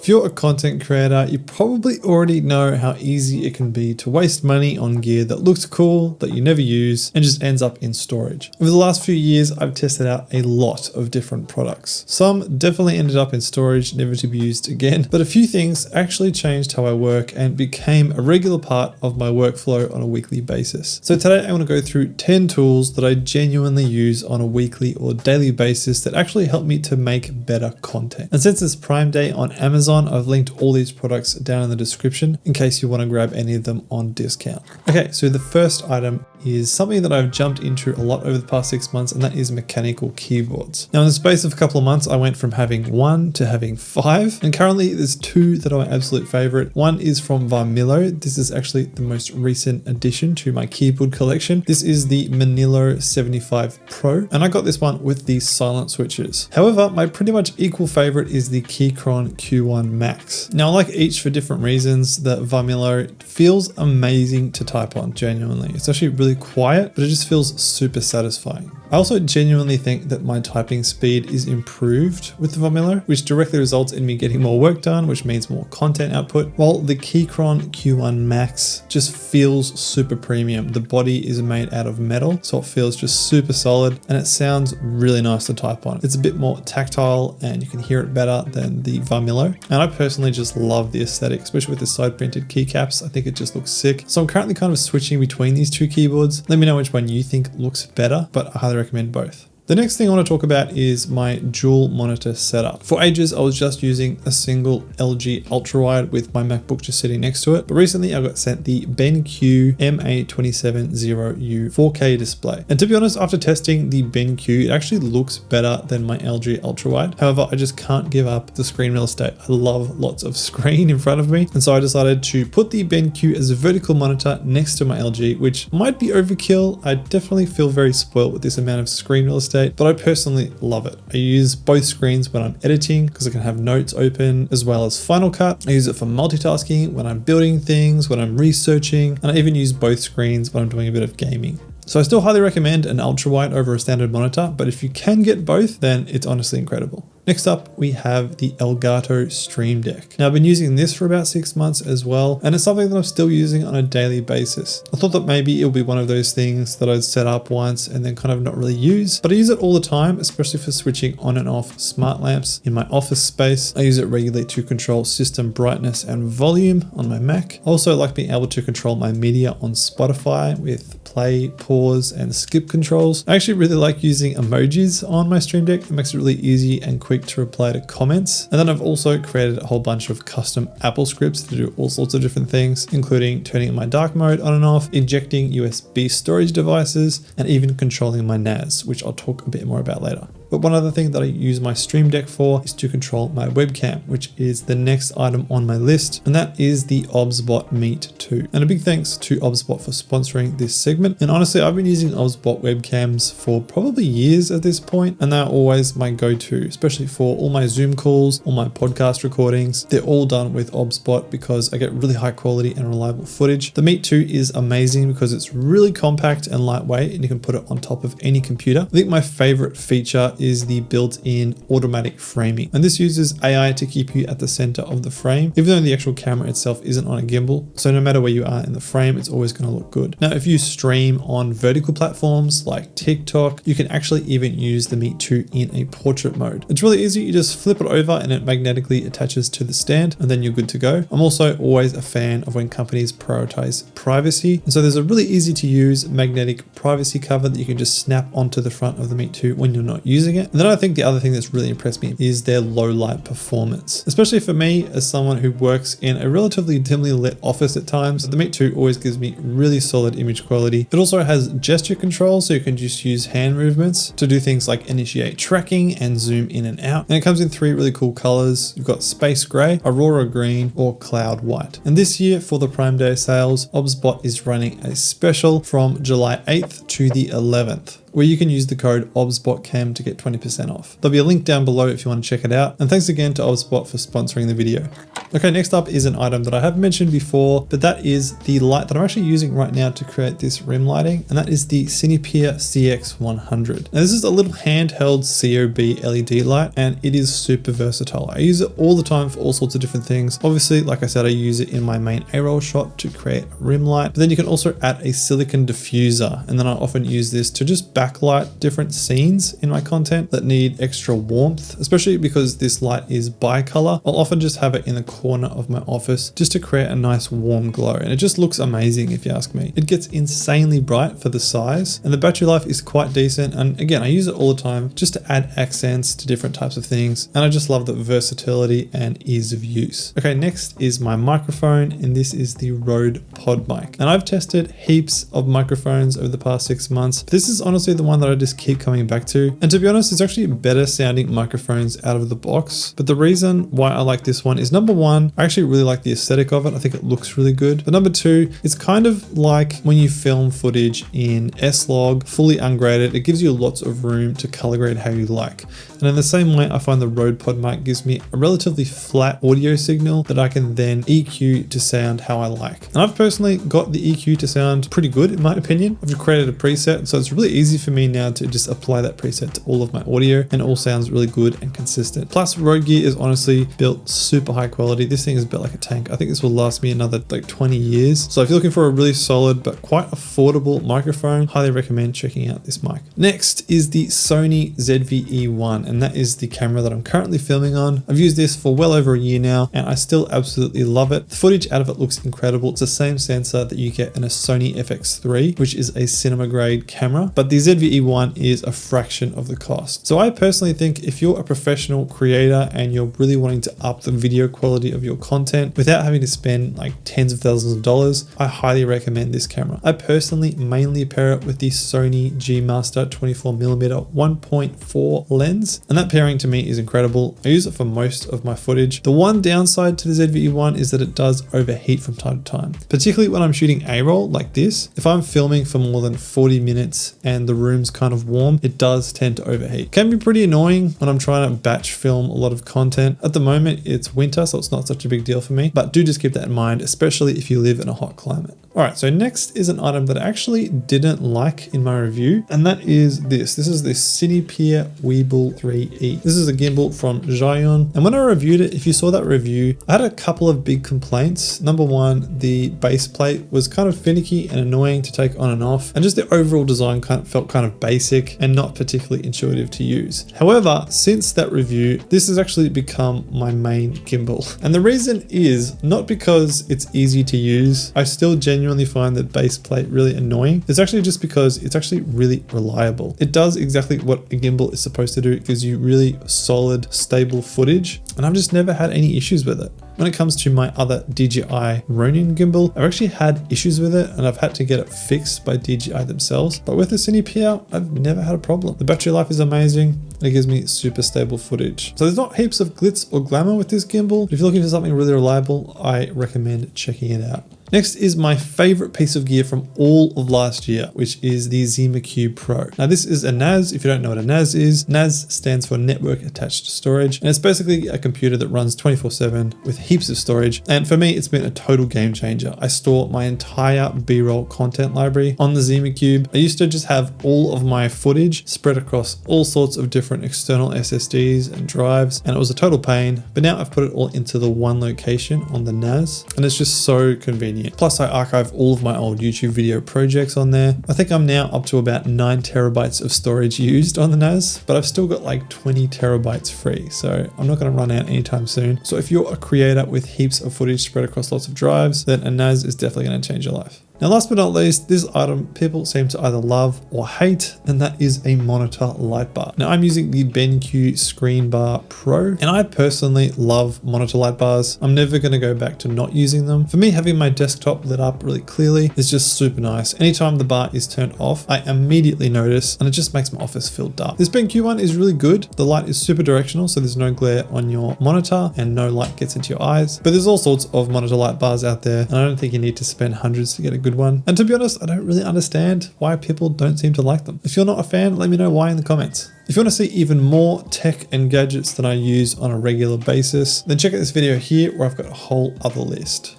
If you're a content creator, you probably already know how easy it can be to waste money on gear that looks cool, that you never use, and just ends up in storage. Over the last few years, I've tested out a lot of different products. Some definitely ended up in storage, never to be used again, but a few things actually changed how I work and became a regular part of my workflow on a weekly basis. So today I want to go through 10 tools that I genuinely use on a weekly or daily basis that actually help me to make better content. And since it's Prime Day on Amazon, I've linked all these products down in the description in case you want to grab any of them on discount. Okay, so the first item is something that I've jumped into a lot over the past 6 months, and that is mechanical keyboards. Now in the space of a couple of months, I went from having 1 to having 5, and currently there's 2 that are my absolute favorite. One is from Vimilo. This is actually the most recent addition to my keyboard collection. This is the Manilo 75 Pro, and I got this one with the silent switches. However, my pretty much equal favorite is the Keychron Q1 Max. Now I like each for different reasons. The Vimilo feels amazing to type on, genuinely. It's actually really quiet, but it just feels super satisfying. I also genuinely think that my typing speed is improved with the Vimilo, which directly results in me getting more work done, which means more content output, while the Keychron Q1 Max just feels super premium. The body is made out of metal, so it feels just super solid, and it sounds really nice to type on. It's a bit more tactile and you can hear it better than the Vimilo. And I personally just love the aesthetic, especially with the side printed keycaps. I think it just looks sick. So I'm currently kind of switching between these two keyboards. Let me know which one you think looks better, but I highly recommend both. The next thing I want to talk about is my dual monitor setup. For ages, I was just using a single LG ultrawide with my MacBook just sitting next to it. But recently I got sent the BenQ MA270U 4K display. And to be honest, after testing the BenQ, it actually looks better than my LG ultrawide. However, I just can't give up the screen real estate. I love lots of screen in front of me. And so I decided to put the BenQ as a vertical monitor next to my LG, which might be overkill. I definitely feel very spoiled with this amount of screen real estate, but I personally love it. I use both screens when I'm editing because I can have notes open, as well as Final Cut. I use it for multitasking when I'm building things, when I'm researching, and I even use both screens when I'm doing a bit of gaming. So I still highly recommend an ultrawide over a standard monitor, but if you can get both, then it's honestly incredible. Next up, we have the Elgato Stream Deck. Now I've been using this for about 6 months as well, and it's something that I'm still using on a daily basis. I thought that maybe it'll be one of those things that I'd set up once and then kind of not really use, but I use it all the time, especially for switching on and off smart lamps in my office space. I use it regularly to control system brightness and volume on my Mac. I also like being able to control my media on Spotify with play, pause, and skip controls. I actually really like using emojis on my Stream Deck. It makes it really easy and quick to reply to comments. And then I've also created a whole bunch of custom Apple scripts to do all sorts of different things, including turning my dark mode on and off, injecting USB storage devices, and even controlling my NAS, which I'll talk a bit more about later. But one other thing that I use my Stream Deck for is to control my webcam, which is the next item on my list, and that is the OBSBot Meet 2. And a big thanks to OBSBot for sponsoring this segment. And honestly, I've been using OBSBot webcams for probably years at this point, and they're always my go-to, especially for all my Zoom calls, all my podcast recordings. They're all done with OBSBot because I get really high quality and reliable footage. The Meet 2 is amazing because it's really compact and lightweight, and you can put it on top of any computer. I think my favorite feature is the built-in automatic framing. And this uses AI to keep you at the center of the frame, even though the actual camera itself isn't on a gimbal. So no matter where you are in the frame, it's always going to look good. Now, if you stream on vertical platforms like TikTok, you can actually even use the Meet 2 in a portrait mode. It's really easy. You just flip it over and it magnetically attaches to the stand, and then you're good to go. I'm also always a fan of when companies prioritize privacy. And so there's a really easy to use magnetic privacy cover that you can just snap onto the front of the Meet 2 when you're not using it. And then I think the other thing that's really impressed me is their low light performance. Especially for me as someone who works in a relatively dimly lit office at times, the Meet 2 always gives me really solid image quality. It also has gesture control, so you can just use hand movements to do things like initiate tracking and zoom in and out. And it comes in 3 really cool colors. You've got space gray, aurora green, or cloud white. And this year for the Prime Day sales, OBSBot is running a special from July 8th to the 11th. where you can use the code OBSBOTCAM to get 20% off. There'll be a link down below if you want to check it out. And thanks again to OBSBot for sponsoring the video. Okay, next up is an item that I have mentioned before, but that is the light that I'm actually using right now to create this rim lighting, and that is the Cinepia CX100. Now this is a little handheld COB LED light, and it is super versatile. I use it all the time for all sorts of different things. Obviously, like I said, I use it in my main A-roll shot to create a rim light, but then you can also add a silicon diffuser, and then I often use this to just backlight different scenes in my content that need extra warmth, especially because this light is bicolor. I'll often just have it in the corner of my office just to create a nice warm glow, and it just looks amazing if you ask me. It gets insanely bright for the size, and the battery life is quite decent, and again, I use it all the time just to add accents to different types of things, and I just love the versatility and ease of use. Okay, next is my microphone, and this is the Rode Pod Mic. And I've tested heaps of microphones over the past 6 months. This is honestly the one that I just keep coming back to. And to be honest, it's actually better sounding microphones out of the box. But the reason why I like this one is, number one, I actually really like the aesthetic of it. I think it looks really good. But number two, it's kind of like when you film footage in S-Log, fully ungraded. It gives you lots of room to color grade how you like. And in the same way, I find the Rode Pod Mic gives me a relatively flat audio signal that I can then EQ to sound how I like. And I've personally got the EQ to sound pretty good in my opinion. I've created a preset, so it's really easy for me now to just apply that preset to all of my audio, and it all sounds really good and consistent. Plus, Rode gear is honestly built super high quality. This thing is built like a tank. I think this will last me another like 20 years. So if you're looking for a really solid but quite affordable microphone, highly recommend checking out this mic. Next is the Sony ZV-E1, and that is the camera that I'm currently filming on. I've used this for well over a year now, and I still absolutely love it. The footage out of it looks incredible. It's the same sensor that you get in a Sony FX3, which is a cinema grade camera, but the ZV-E1 is a fraction of the cost. So I personally think if you're a professional creator and you're really wanting to up the video quality of your content without having to spend like tens of thousands of dollars, I highly recommend this camera. I personally mainly pair it with the Sony G Master 24mm 1.4 lens, and that pairing to me is incredible. I use it for most of my footage. The one downside to the ZV-E1 is that it does overheat from time to time, particularly when I'm shooting A-roll like this. If I'm filming for more than 40 minutes and the room's kind of warm, it does tend to overheat. It can be pretty annoying when I'm trying to batch film a lot of content. At the moment, it's winter, so it's not such a big deal for me, but do just keep that in mind, especially if you live in a hot climate. All right, so next is an item that I actually didn't like in my review, and that is this. This is the Cinepia Weebill 3E. This is a gimbal from Zhiyun, and when I reviewed it, if you saw that review, I had a couple of big complaints. Number one, the base plate was kind of finicky and annoying to take on and off, and just the overall design felt kind of basic and not particularly intuitive to use. However, since that review, this has actually become my main gimbal, and the reason is not because it's easy to use. I still genuinely find that base plate really annoying. It's actually just because it's actually really reliable. It does exactly what a gimbal is supposed to do. It gives you really solid, stable footage, and I've just never had any issues with it. When it comes to my other DJI Ronin gimbal, I've actually had issues with it and I've had to get it fixed by DJI themselves. But with the Cinepia, I've never had a problem. The battery life is amazing. It gives me super stable footage. So there's not heaps of glitz or glamour with this gimbal. But if you're looking for something really reliable, I recommend checking it out. Next is my favorite piece of gear from all of last year, which is the Zima Cube Pro. Now this is a NAS. If you don't know what a NAS is, NAS stands for Network Attached Storage, and it's basically a computer that runs 24/7 with heaps of storage. And for me, it's been a total game changer. I store my entire B-roll content library on the Zima Cube. I used to just have all of my footage spread across all sorts of different external SSDs and drives, and it was a total pain, but now I've put it all into the one location on the NAS, and it's just so convenient. Plus I archive all of my old YouTube video projects on there. I think I'm now up to about 9 terabytes of storage used on the NAS, but I've still got like 20 terabytes free, so I'm not going to run out anytime soon. So if you're a creator with heaps of footage spread across lots of drives, then a NAS is definitely going to change your life. Now, last but not least, this item people seem to either love or hate, and that is a monitor light bar. Now, I'm using the BenQ Screen Bar Pro, and I personally love monitor light bars. I'm never going to go back to not using them. For me, having my desktop lit up really clearly is just super nice. Anytime the bar is turned off, I immediately notice, and it just makes my office feel dark. This BenQ one is really good. The light is super directional, so there's no glare on your monitor and no light gets into your eyes. But there's all sorts of monitor light bars out there, and I don't think you need to spend hundreds to get a good good one. And to be honest, I don't really understand why people don't seem to like them. If you're not a fan, let me know why in the comments. If you want to see even more tech and gadgets that I use on a regular basis, then check out this video here where I've got a whole other list.